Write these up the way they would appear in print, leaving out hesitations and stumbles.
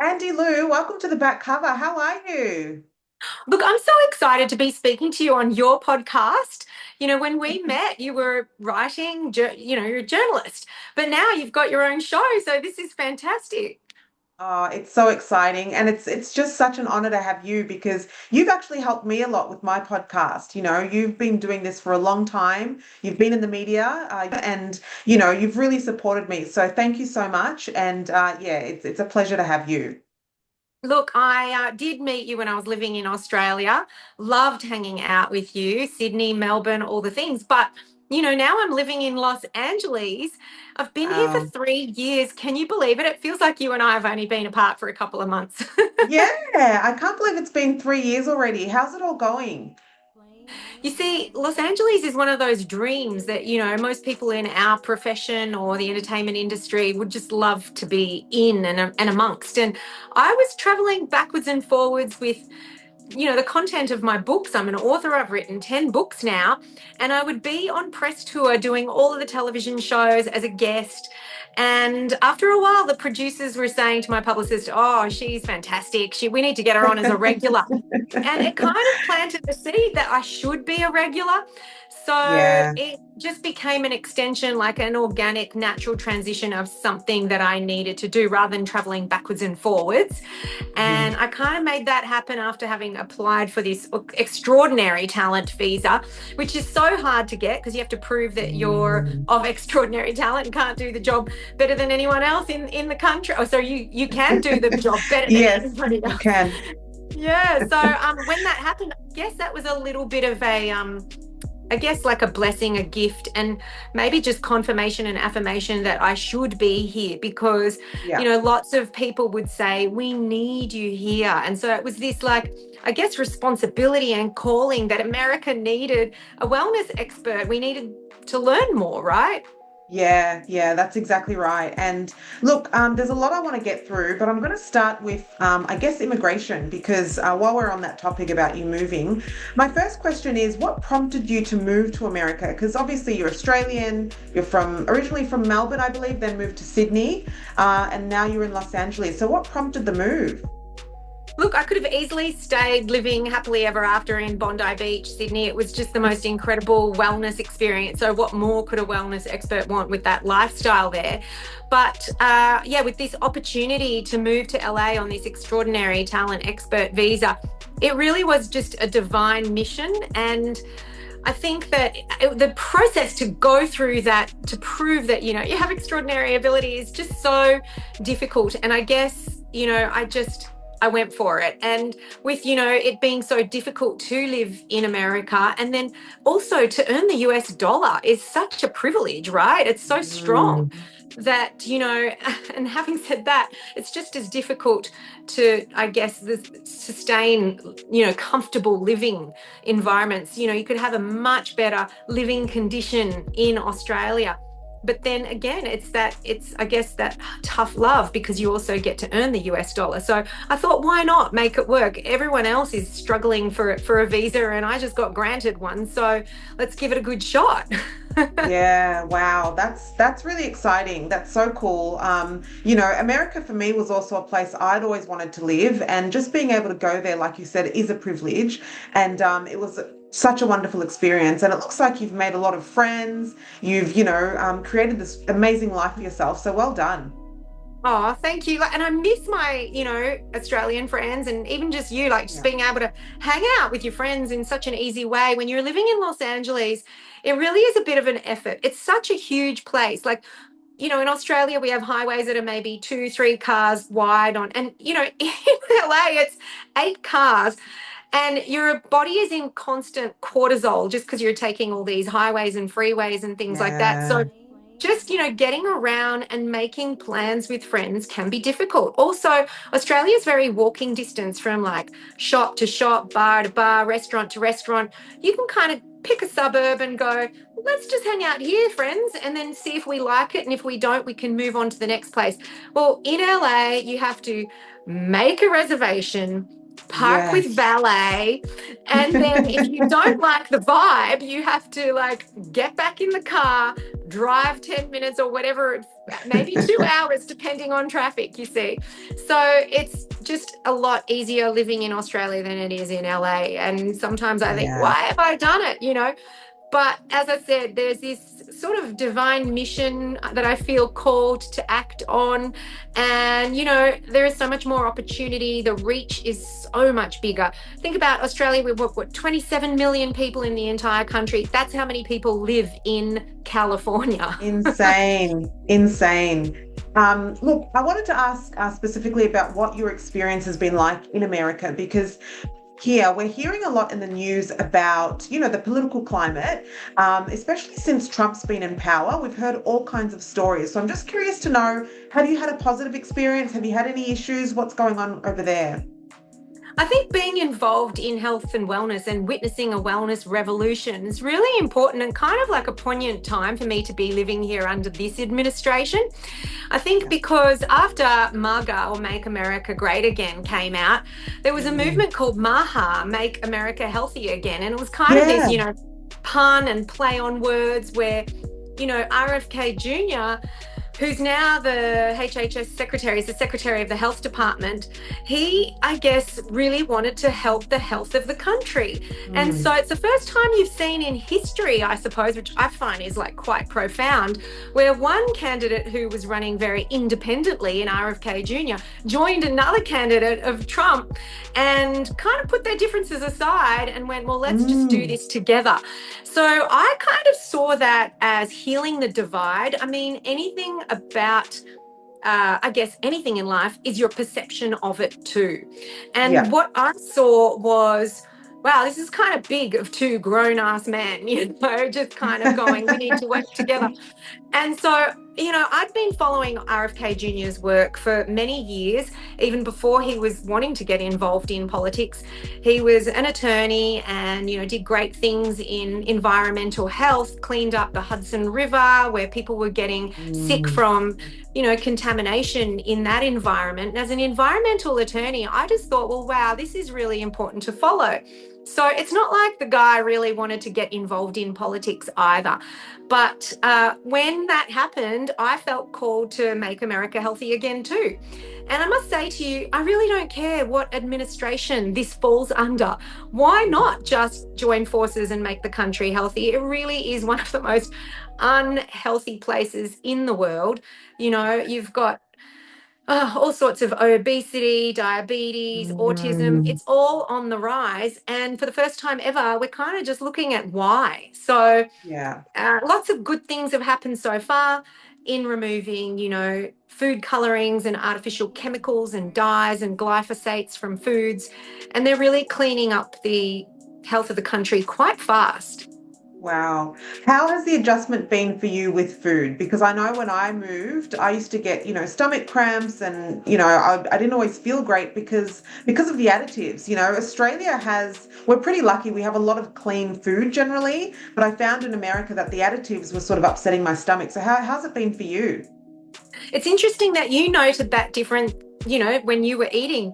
Andi Lew, welcome to the back cover. How are you? Look, I'm so excited to be speaking to you on your podcast. When we met, you were writing, you're a journalist, but now you've got your own show. So this is fantastic. Oh, it's so exciting. And it's just such an honor to have you because you've actually helped me a lot with my podcast. You've been doing this for a long time. You've been in the media, and you've really supported me. So thank you so much. And yeah, it's a pleasure to have you. Look, I did meet you when I was living in Australia. Loved hanging out with you, Sydney, Melbourne, all the things. But, now I'm living in Los Angeles. I've been here for Wow. 3 years. Can you believe it? It feels like you and I have only been apart for a couple of months. Yeah, I can't believe it's been 3 years already. How's it all going? You see, Los Angeles is one of those dreams that, most people in our profession or the entertainment industry would just love to be in and amongst. And I was traveling backwards and forwards with the content of my books. I'm an author. I've written 10 books now. And I would be on press tour doing all of the television shows as a guest. And after a while, the producers were saying to my publicist, "Oh, she's fantastic. We need to get her on as a regular." And it kind of planted the seed that I should be a regular. So Yeah. it just became an extension, like an organic, natural transition of something that I needed to do rather than traveling backwards and forwards. Mhm. And I kind of made that happen after having applied for this extraordinary talent visa, which is so hard to get because you have to prove that you're Mm. of extraordinary talent and can't do the job better than anyone else in the country. Oh, so you can do the job better than Yes, anybody you else. can. Yeah. So when that happened, I guess that was a little bit of a I guess like a blessing, a gift, and maybe just confirmation and affirmation that I should be here because, Yeah. lots of people would say, we need you here. And so it was this like, I guess, responsibility and calling that America needed a wellness expert. We needed to learn more, right? Yeah, that's exactly right. And look, there's a lot I want to get through, but I'm going to start with, I guess, immigration, because while we're on that topic about you moving, my first question is, what prompted you to move to America? Because obviously you're Australian, you're originally from Melbourne, I believe, then moved to Sydney, and now you're in Los Angeles. So what prompted the move? Look, I could have easily stayed living happily ever after in Bondi Beach, Sydney. It was just the most incredible wellness experience. So, what more could a wellness expert want with that lifestyle there? But yeah, with this opportunity to move to LA on this extraordinary talent expert visa, it really was just a divine mission. And I think that the process to go through that, to prove that, you have extraordinary ability is just so difficult. And I guess, I went for it. And with, it being so difficult to live in America and then also to earn the US dollar is such a privilege, right? It's so strong Mm. that, and having said that, it's just as difficult to, I guess, sustain, comfortable living environments. You could have a much better living condition in Australia. But then again, I guess that tough love because you also get to earn the US dollar. So I thought, why not make it work? Everyone else is struggling for a visa and I just got granted one. So let's give it a good shot. Yeah, wow. That's really exciting. That's so cool. America for me was also a place I'd always wanted to live, and just being able to go there, like you said, is a privilege. And it was such a wonderful experience. And it looks like you've made a lot of friends. You've, created this amazing life for yourself. So well done. Oh, thank you. And I miss my, Australian friends and even just you, like just Yeah. being able to hang out with your friends in such an easy way. When you're living in Los Angeles, it really is a bit of an effort. It's such a huge place. Like, in Australia, we have highways that are maybe 2, 3 cars wide and, in LA, it's 8 cars and your body is in constant cortisol just because you're taking all these highways and freeways and things like that. Yeah. So just getting around and making plans with friends can be difficult. Also, Australia is very walking distance from like shop to shop, bar to bar, restaurant to restaurant. You can kind of pick a suburb and go, let's just hang out here, friends, and then see if we like it, and if we don't, we can move on to the next place. Well, in LA you have to make a reservation, park with valet, and then if you don't like the vibe, you have to like get back in the car, drive 10 minutes or whatever, maybe 2 hours depending on traffic, you see. So it's just a lot easier living in Australia than it is in LA, and sometimes I think, why have I done it, you know? But as I said, there's this sort of divine mission that I feel called to act on. And, you know, there is so much more opportunity. The reach is so much bigger. Think about Australia. We've got 27 million people in the entire country. That's how many people live in California. Insane. Look, I wanted to ask specifically about what your experience has been like in America, because here we're hearing a lot in the news about, you know, the political climate, especially since Trump's been in power. We've heard all kinds of stories. So I'm just curious to know, have you had a positive experience? Have you had any issues? What's going on over there? I think being involved in health and wellness and witnessing a wellness revolution is really important, and kind of like a poignant time for me to be living here under this administration. I think because after MAGA, or Make America Great Again, came out, there was a movement called MAHA, Make America Healthy Again. And it was kind of this, you know, pun and play on words where, you know, RFK Jr., who's now the HHS secretary, is the secretary of the health department, he, I guess, really wanted to help the health of the country. And so it's the first time you've seen in history, I suppose, which I find is like quite profound, where one candidate who was running very independently in RFK Jr. joined another candidate of Trump and kind of put their differences aside and went, well, let's just do this together. So I kind of saw that as healing the divide. I mean, anything about, I guess, anything in life is your perception of it too. And what I saw was, wow, this is kind of big of two grown-ass men, you know, just kind of going, we need to work together. And so, you know, I'd been following RFK Jr.'s work for many years, even before he was wanting to get involved in politics. He was an attorney and, you know, did great things in environmental health, cleaned up the Hudson River where people were getting sick from, you know, contamination in that environment. And as an environmental attorney, I just thought, well, wow, this is really important to follow. So it's not like the guy really wanted to get involved in politics either. But when that happened, I felt called to make America healthy again too. And I must say to you, I really don't care what administration this falls under. Why not just join forces and make the country healthy? It really is one of the most unhealthy places in the world. You know, you've got all sorts of obesity, diabetes, autism. It's all on the rise. And for the first time ever, we're kind of just looking at why. So lots of good things have happened so far in removing, you know, food colorings and artificial chemicals and dyes and glyphosates from foods. And they're really cleaning up the health of the country quite fast. Wow. How has the adjustment been for you with food? Because I know when I moved, I used to get, you know, stomach cramps and, you know, I didn't always feel great because of the additives. You know, we're pretty lucky. We have a lot of clean food generally, but I found in America that the additives were sort of upsetting my stomach. So how's it been for you? It's interesting that you noted that different, you know, when you were eating.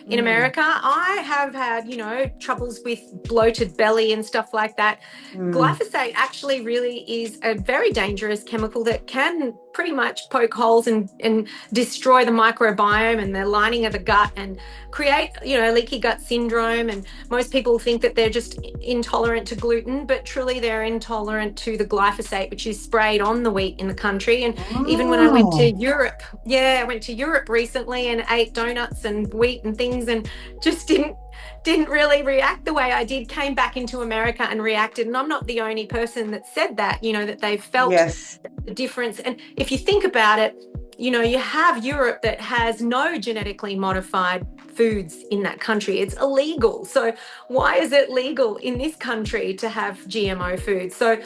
In America, I have had, you know, troubles with bloated belly and stuff like that. Glyphosate actually really is a very dangerous chemical that can pretty much poke holes and destroy the microbiome and the lining of the gut and create, you know, leaky gut syndrome. And most people think that they're just intolerant to gluten, but truly they're intolerant to the glyphosate, which is sprayed on the wheat in the country. And even when I went to Europe, I went to Europe recently and ate donuts and wheat and things and just didn't really react the way I did, came back into America and reacted. And I'm not the only person that said that, you know, that they've felt the difference. And if you think about it, you know, you have Europe that has no genetically modified foods in that country. It's illegal. So why is it legal in this country to have GMO foods? So,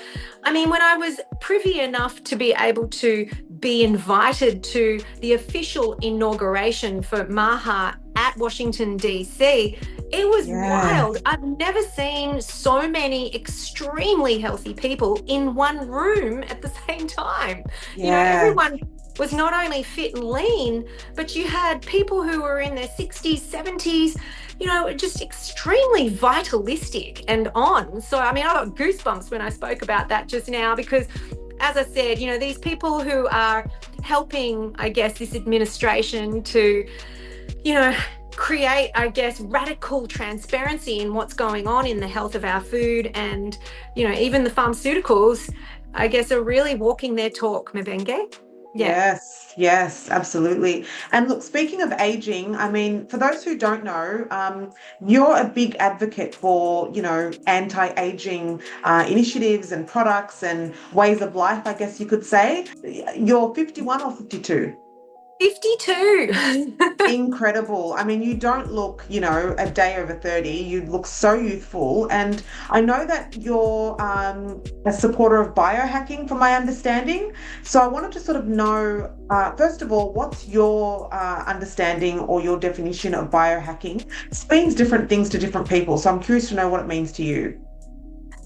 I mean, when I was privy enough to be able to be invited to the official inauguration for MAHA at Washington, D.C., it was wild. I've never seen so many extremely healthy people in one room at the same time. You know, everyone was not only fit and lean, but you had people who were in their 60s, 70s, just extremely vitalistic and on. So, I mean, I got goosebumps when I spoke about that just now because, as I said, these people who are helping, I guess, this administration to, create, I guess, radical transparency in what's going on in the health of our food and, even the pharmaceuticals, I guess, are really walking their talk, Mibengé. Yeah. Yes, absolutely. And look, speaking of aging, I mean, for those who don't know, you're a big advocate for, anti-aging initiatives and products and ways of life, I guess you could say. You're 51 or 52? 52. Incredible. I mean, you don't look, a day over 30. You look so youthful. And I know that you're a supporter of biohacking, from my understanding. So I wanted to sort of know, first of all, what's your understanding or your definition of biohacking? It means different things to different people. So I'm curious to know what it means to you.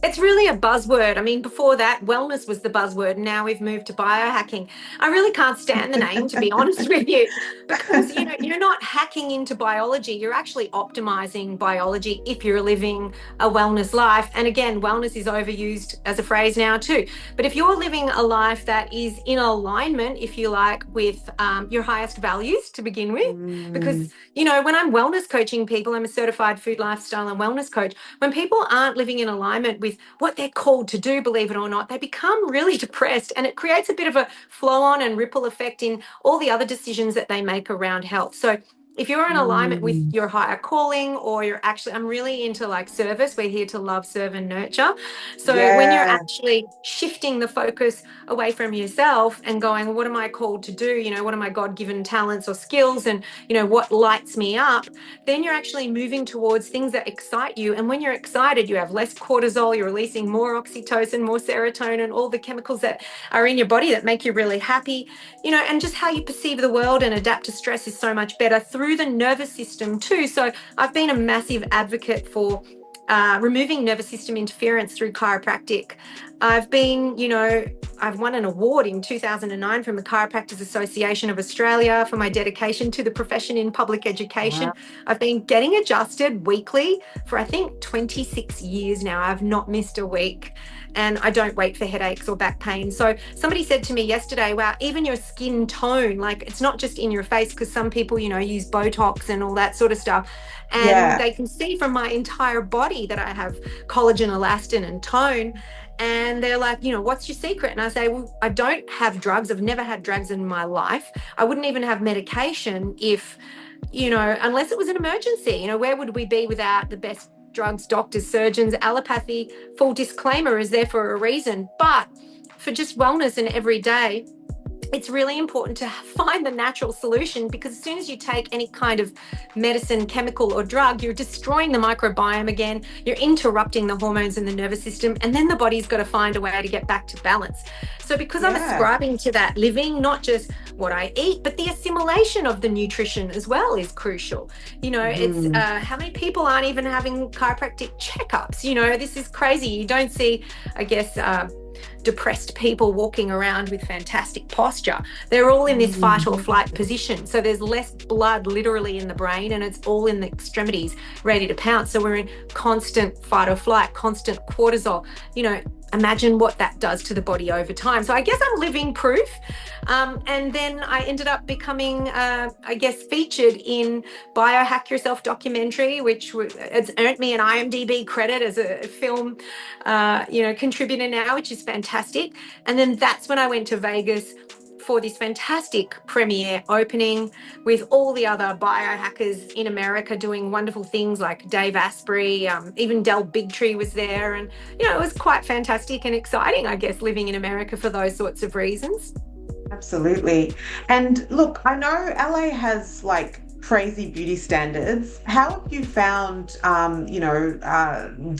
It's really a buzzword. I mean, before that, wellness was the buzzword. Now we've moved to biohacking. I really can't stand the name, to be honest with you, because, you're not hacking into biology. You're actually optimizing biology if you're living a wellness life. And again, wellness is overused as a phrase now too. But if you're living a life that is in alignment, if you like, with your highest values to begin with, because, when I'm wellness coaching people, I'm a certified food, lifestyle and wellness coach. When people aren't living in alignment with what they're called to do, believe it or not, they become really depressed, and it creates a bit of a flow on and ripple effect in all the other decisions that they make around health. So if you're in alignment with your higher calling, or I'm really into like service, we're here to love, serve and nurture. So when you're actually shifting the focus away from yourself and going, what am I called to do? What are my God-given talents or skills, and, what lights me up? Then you're actually moving towards things that excite you. And when you're excited, you have less cortisol, you're releasing more oxytocin, more serotonin, all the chemicals that are in your body that make you really happy, and just how you perceive the world and adapt to stress is so much better through the nervous system too. So I've been a massive advocate for removing nervous system interference through chiropractic. I've won an award in 2009 from the Chiropractors Association of Australia for my dedication to the profession in public education. Wow. I've been getting adjusted weekly for, I think, 26 years now. I've not missed a week. And I don't wait for headaches or back pain. So somebody said to me yesterday, wow, even your skin tone, like it's not just in your face, because some people, use Botox and all that sort of stuff. And they can see from my entire body that I have collagen, elastin and tone. And they're like, what's your secret? And I say, well, I don't have drugs. I've never had drugs in my life. I wouldn't even have medication if, unless it was an emergency. Where would we be without the best drugs, doctors, surgeons? Allopathy, full disclaimer, is there for a reason. But for just wellness and every day, it's really important to find the natural solution, because as soon as you take any kind of medicine, chemical or drug, you're destroying the microbiome again, you're interrupting the hormones in the nervous system, and then the body's got to find a way to get back to balance. So because I'm ascribing to that living, not just what I eat, but the assimilation of the nutrition as well is crucial. It's how many people aren't even having chiropractic checkups? This is crazy. You don't see, I guess, depressed people walking around with fantastic posture. They're all in this fight or flight position. So there's less blood literally in the brain, and it's all in the extremities ready to pounce. So we're in constant fight or flight, constant cortisol. Imagine what that does to the body over time. So I guess I'm living proof. And then I ended up becoming, featured in Biohack Yourself documentary, which it's earned me an IMDb credit as a film, contributor now, which is fantastic. And then that's when I went to Vegas for this fantastic premiere opening with all the other biohackers in America doing wonderful things, like Dave Asprey, even Del Bigtree was there. And, it was quite fantastic and exciting, I guess, living in America for those sorts of reasons. Absolutely. And look, I know LA has like crazy beauty standards. How have you found,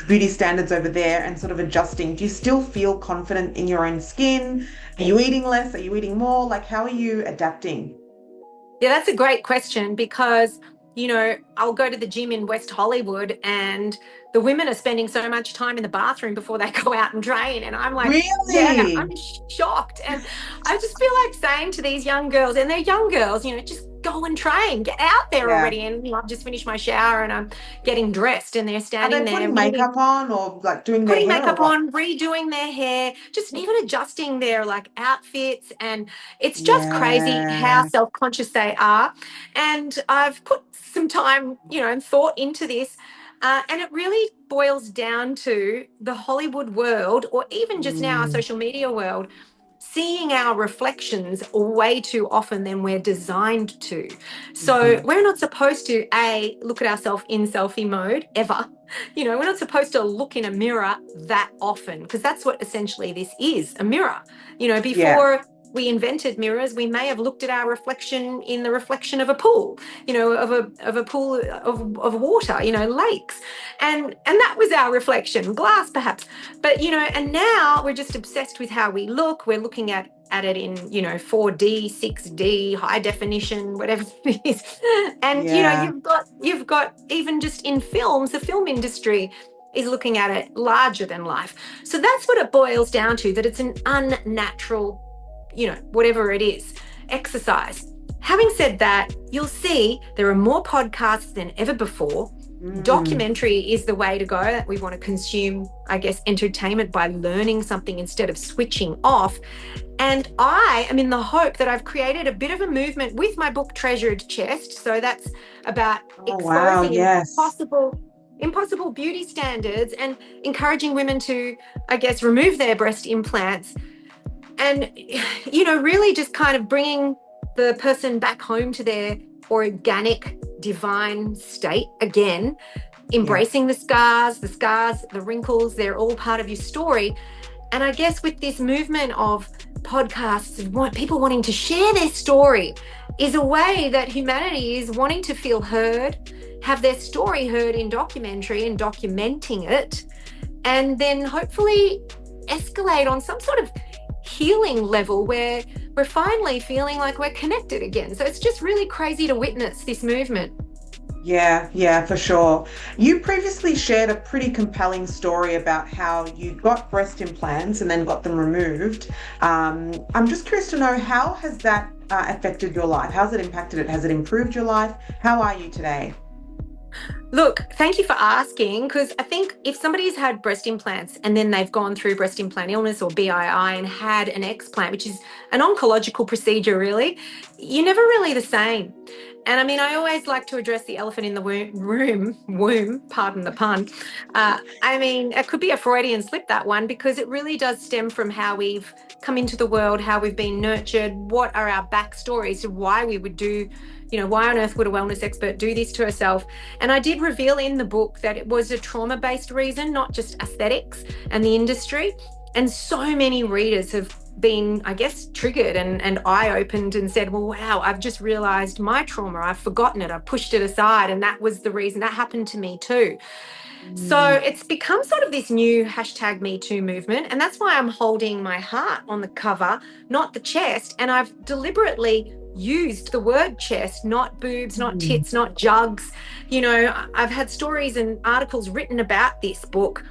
beauty standards over there and sort of adjusting? Do you still feel confident in your own skin? Are you eating less? Are you eating more? Like, how are you adapting? Yeah, that's a great question, because I'll go to the gym in West Hollywood and the women are spending so much time in the bathroom before they go out and train. And I'm like, yeah, Really? I'm shocked. And I just feel like saying to these young girls, and they're young girls, just go and train, get out there Yeah. already. And I've just finished my shower and I'm getting dressed and they're Are standing they there putting really makeup on or like doing their putting hair or makeup what? on, redoing their hair, just even adjusting their like outfits. And it's just crazy how Yeah. self-conscious they are. And I've put some time, and thought into this. And it really boils down to the Hollywood world, or even just now our Mm, social media world, seeing our reflections way too often than we're designed to. So mhm. we're not supposed to, look at ourselves in selfie mode ever. We're not supposed to look in a mirror that often, because that's what essentially this is, a mirror. Yeah. Before we invented mirrors, we may have looked at our reflection in the reflection of a pool, of a pool of water, lakes. And that was our reflection, glass perhaps. But, and now we're just obsessed with how we look. We're looking at it in 4D, 6D, high definition, whatever it is. And Yeah. you've got even just in films, the film industry is looking at it larger than life. So that's what it boils down to, that it's an unnatural, whatever it is, exercise. Having said that, you'll see there are more podcasts than ever before. Mm, Documentary is the way to go. We want to consume, I guess, entertainment by learning something instead of switching off. And I am in the hope that I've created a bit of a movement with my book, Treasured Chest. So that's about oh, wow. exposing Yes. impossible beauty standards and encouraging women to, I guess, remove their breast implants and, really just kind of bringing the person back home to their organic, divine state again, Yeah. embracing the scars, the wrinkles, they're all part of your story. And I guess with this movement of podcasts and people wanting to share their story is a way that humanity is wanting to feel heard, have their story heard in documentary and documenting it, and then hopefully escalate on some sort of healing level where we're finally feeling like we're connected again. So it's just really crazy to witness this movement. Yeah, for sure. You previously shared a pretty compelling story about how you got breast implants and then got them removed. I'm just curious to know, how has that affected your life? How's it impacted it? Has it improved your life? How are you today? Look, thank you for asking, because I think if somebody's had breast implants and then they've gone through breast implant illness or BII and had an explant, which is an oncological procedure, really, you're never really the same. And I mean, I always like to address the elephant in the womb, pardon the pun. I mean, it could be a Freudian slip, that one, because it really does stem from how we've come into the world, how we've been nurtured, what are our backstories to why we would do, why on earth would a wellness expert do this to herself? And I did reveal in the book that it was a trauma-based reason, not just aesthetics and the industry. And so many readers have been, I guess, triggered and eye-opened and said, well, wow, I've just realized my trauma. I've forgotten it. I've pushed it aside. And that was the reason that happened to me too. So Mm, it's become sort of this new #MeToo movement. And that's why I'm holding my heart on the cover, not the chest. And I've deliberately used the word chest, not boobs, not mm, tits, not jugs. I've had stories and articles written about this book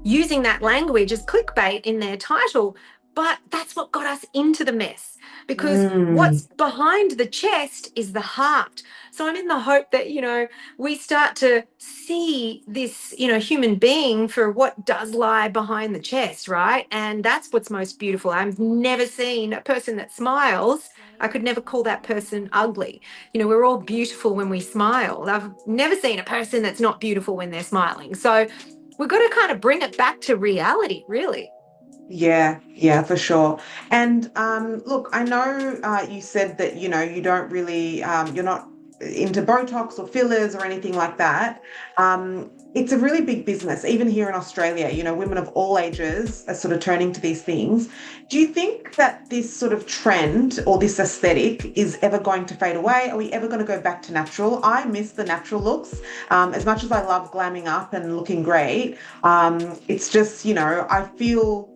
using that language as clickbait in their title. But that's what got us into the mess, because mm. what's behind the chest is the heart. So I'm in the hope that, we start to see this, human being for what does lie behind the chest, right? And that's what's most beautiful. I've never seen a person that smiles. I could never call that person ugly. We're all beautiful when we smile. I've never seen a person that's not beautiful when they're smiling. So we've got to kind of bring it back to reality, really. Yeah, for sure. And look, I know you said that you don't really you're not into Botox or fillers or anything like that. It's a really big business, even here in Australia. Women of all ages are sort of turning to these things. Do you think that this sort of trend or this aesthetic is ever going to fade away? Are we ever going to go back to natural? I miss the natural looks. As much as I love glamming up and looking great, it's just, I feel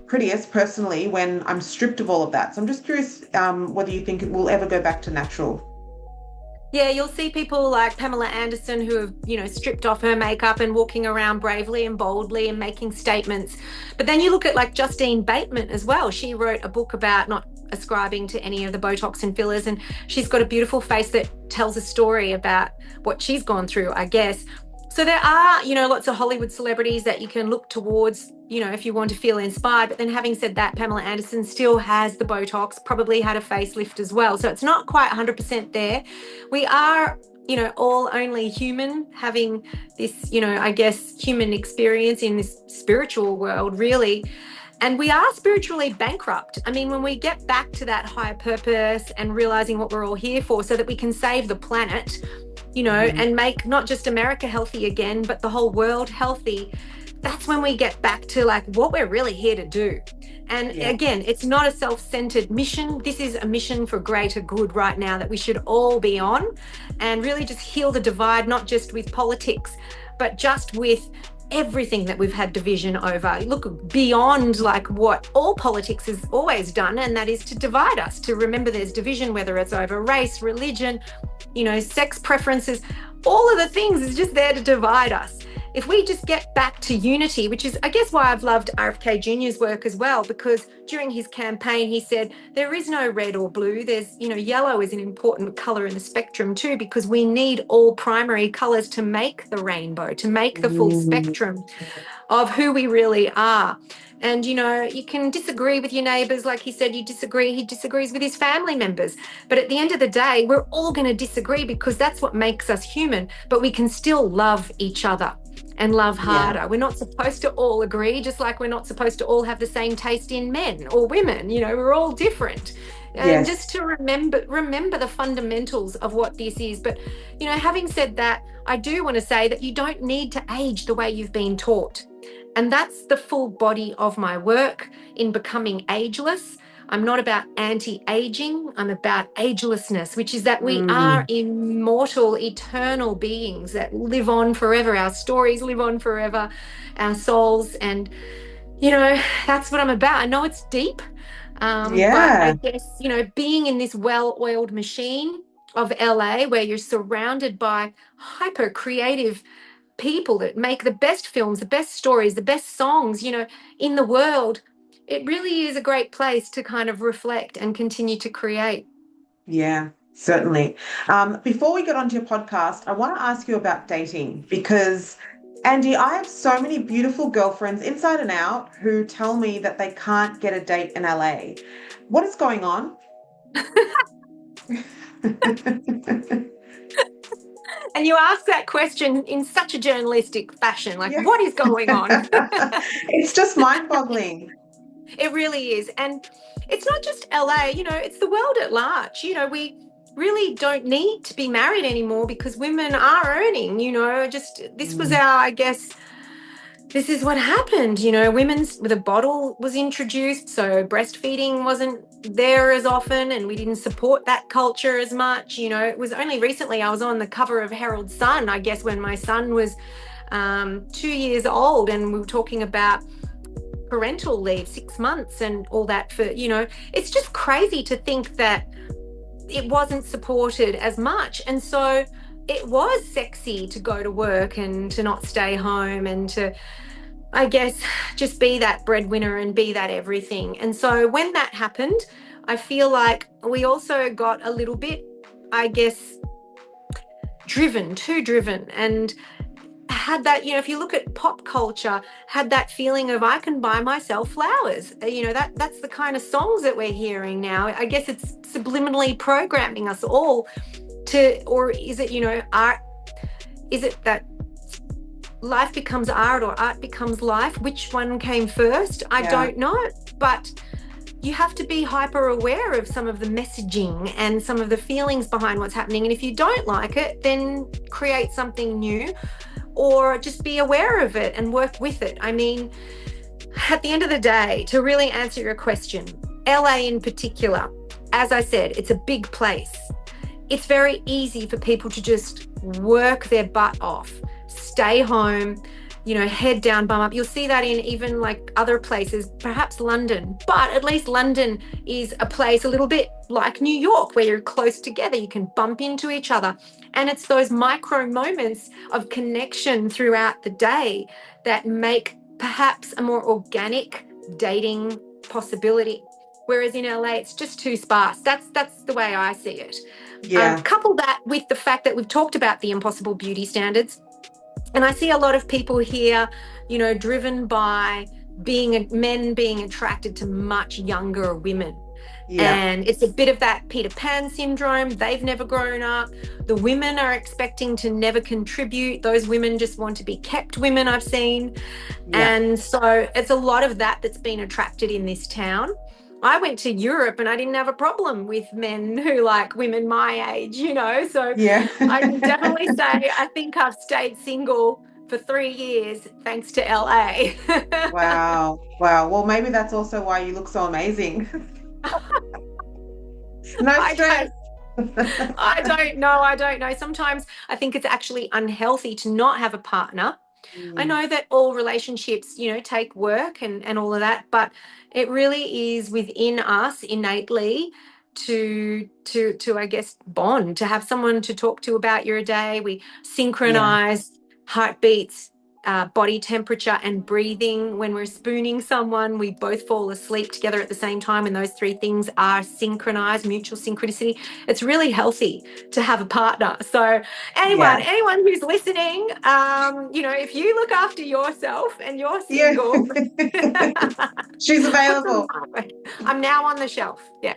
prettiest personally when I'm stripped of all of that. So I'm just curious whether you think it will ever go back to natural. Yeah, you'll see people like Pamela Anderson who have, stripped off her makeup and walking around bravely and boldly and making statements. But then you look at like Justine Bateman as well. She wrote a book about not ascribing to any of the Botox and fillers, and she's got a beautiful face that tells a story about what she's gone through, I guess. So there are, lots of Hollywood celebrities that you can look towards, if you want to feel inspired. But then having said that, Pamela Anderson still has the Botox, probably had a facelift as well. So it's not quite 100% there. We are, all only human, having this, I guess, human experience in this spiritual world, really. And we are spiritually bankrupt. I mean, when we get back to that higher purpose and realizing what we're all here for so that we can save the planet, and make not just America healthy again, but the whole world healthy, that's when we get back to like what we're really here to do. And again, it's not a self-centered mission. This is a mission for greater good right now that we should all be on, and really just heal the divide, not just with politics, but just with everything that we've had division over. Look beyond like what all politics has always done, and that is to divide us, to remember there's division, whether it's over race, religion, sex preferences, all of the things is just there to divide us. If we just get back to unity, which is, I guess, why I've loved RFK Jr.'s work as well, because during his campaign, he said, there is no red or blue. There's, yellow is an important color in the spectrum too, because we need all primary colors to make the rainbow, to make the full spectrum of who we really are. And, you can disagree with your neighbours. Like he said, he disagrees with his family members. But at the end of the day, we're all going to disagree because that's what makes us human. But we can still love each other and love harder. We're not supposed to all agree, just like we're not supposed to all have the same taste in men or women. We're all different. And just to remember the fundamentals of what this is. But, having said that, I do want to say that you don't need to age the way you've been taught. And that's the full body of my work in becoming ageless. I'm not about anti-aging. I'm about agelessness, which is that we are immortal, eternal beings that live on forever. Our stories live on forever, our souls. And, that's what I'm about. I know it's deep. But I guess, being in this well-oiled machine of LA, where you're surrounded by hyper creative people that make the best films, the best stories, the best songs, in the world, it really is a great place to kind of reflect and continue to create. Yeah, certainly. Before we get onto your podcast, I want to ask you about dating because, Andi, I have so many beautiful girlfriends inside and out who tell me that they can't get a date in LA. What is going on? And you ask that question in such a journalistic fashion, like, what is going on? It's just mind-boggling. It really is. And it's not just LA, it's the world at large. We really don't need to be married anymore because women are earning, this was I guess, this is what happened. The bottle was introduced, so breastfeeding wasn't there as often, and we didn't support that culture as much. It was only recently I was on the cover of Herald Sun, I guess, when my son was 2 years old, and we were talking about parental leave, 6 months and all that for, it's just crazy to think that it wasn't supported as much. And so it was sexy to go to work and to not stay home and to, I guess, just be that breadwinner and be that everything. And so when that happened, I feel like we also got a little bit, I guess, too driven, and had that, if you look at pop culture, had that feeling of I can buy myself flowers. That's the kind of songs that we're hearing now. I guess it's subliminally programming us all to, or is it, art? Is it that life becomes art or art becomes life? Which one came first? I don't know. But you have to be hyper aware of some of the messaging and some of the feelings behind what's happening. And if you don't like it, then create something new, or just be aware of it and work with it. I mean, at the end of the day, to really answer your question, LA in particular, as I said, it's a big place. It's very easy for people to just work their butt off, stay home, head down, bum up. You'll see that in even like other places, perhaps London, but at least London is a place a little bit like New York where you're close together. You can bump into each other. And it's those micro moments of connection throughout the day that make perhaps a more organic dating possibility. Whereas in LA, it's just too sparse. That's the way I see it. Yeah. Couple that with the fact that we've talked about the impossible beauty standards. And I see a lot of people here, driven by men being attracted to much younger women. Yeah. And it's a bit of that Peter Pan syndrome. They've never grown up. The women are expecting to never contribute. Those women just want to be kept women, I've seen. Yeah. And so it's a lot of that's been attracted in this town. I went to Europe and I didn't have a problem with men who like women my age, So Yeah. I can definitely say I think I've stayed single for 3 years thanks to LA. Wow. Well, maybe that's also why you look so amazing. No stress. I don't know. Sometimes I think it's actually unhealthy to not have a partner. I know that all relationships, take work and all of that, but it really is within us innately to I guess bond, to have someone to talk to about your day. We synchronize heartbeats, body temperature and breathing. When we're spooning someone, we both fall asleep together at the same time, and those three things are synchronized, mutual synchronicity. It's really healthy to have a partner. So anyone who's listening, if you look after yourself and you're single, she's available. I'm now on the shelf. Yeah.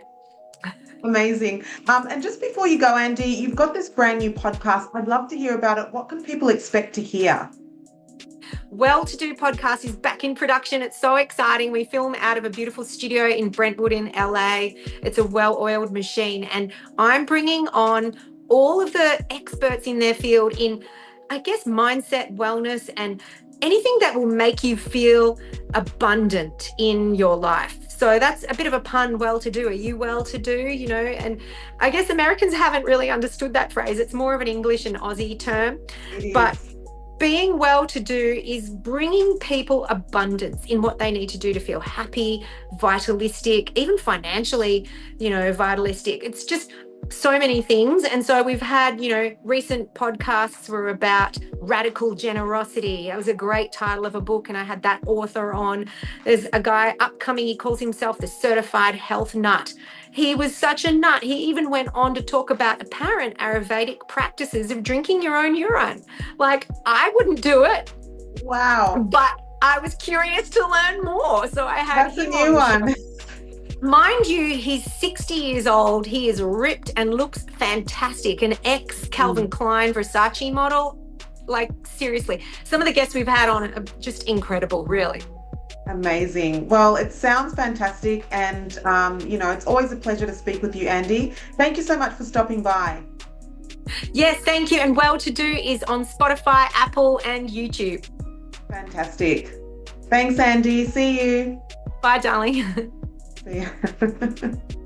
Amazing. And just before you go, Andi, you've got this brand new podcast. I'd love to hear about it. What can people expect to hear? Well To Do podcast is back in production. It's so exciting. We film out of a beautiful studio in Brentwood in LA. It's a well-oiled machine. And I'm bringing on all of the experts in their field in, I guess, mindset, wellness, and anything that will make you feel abundant in your life. So that's a bit of a pun, well-to-do. Are you well-to-do? And I guess Americans haven't really understood that phrase. It's more of an English and Aussie term. But being well-to-do is bringing people abundance in what they need to do to feel happy, vitalistic, even financially, vitalistic. It's just so many things. And so we've had, recent podcasts were about radical generosity. That was a great title of a book, and I had that author on. There's a guy upcoming, he calls himself the certified health nut. He was such a nut. He even went on to talk about apparent Ayurvedic practices of drinking your own urine. Like, I wouldn't do it. Wow. But I was curious to learn more. So I had That's a new one. Mind you, he's 60 years old. He is ripped and looks fantastic. An ex-Calvin Klein Versace model. Like, seriously. Some of the guests we've had on are just incredible, really. Amazing. Well, it sounds fantastic. And, it's always a pleasure to speak with you, Andi. Thank you so much for stopping by. Yes, thank you. And Well To Do is on Spotify, Apple, and YouTube. Fantastic. Thanks, Andi. See you. Bye, darling. See you.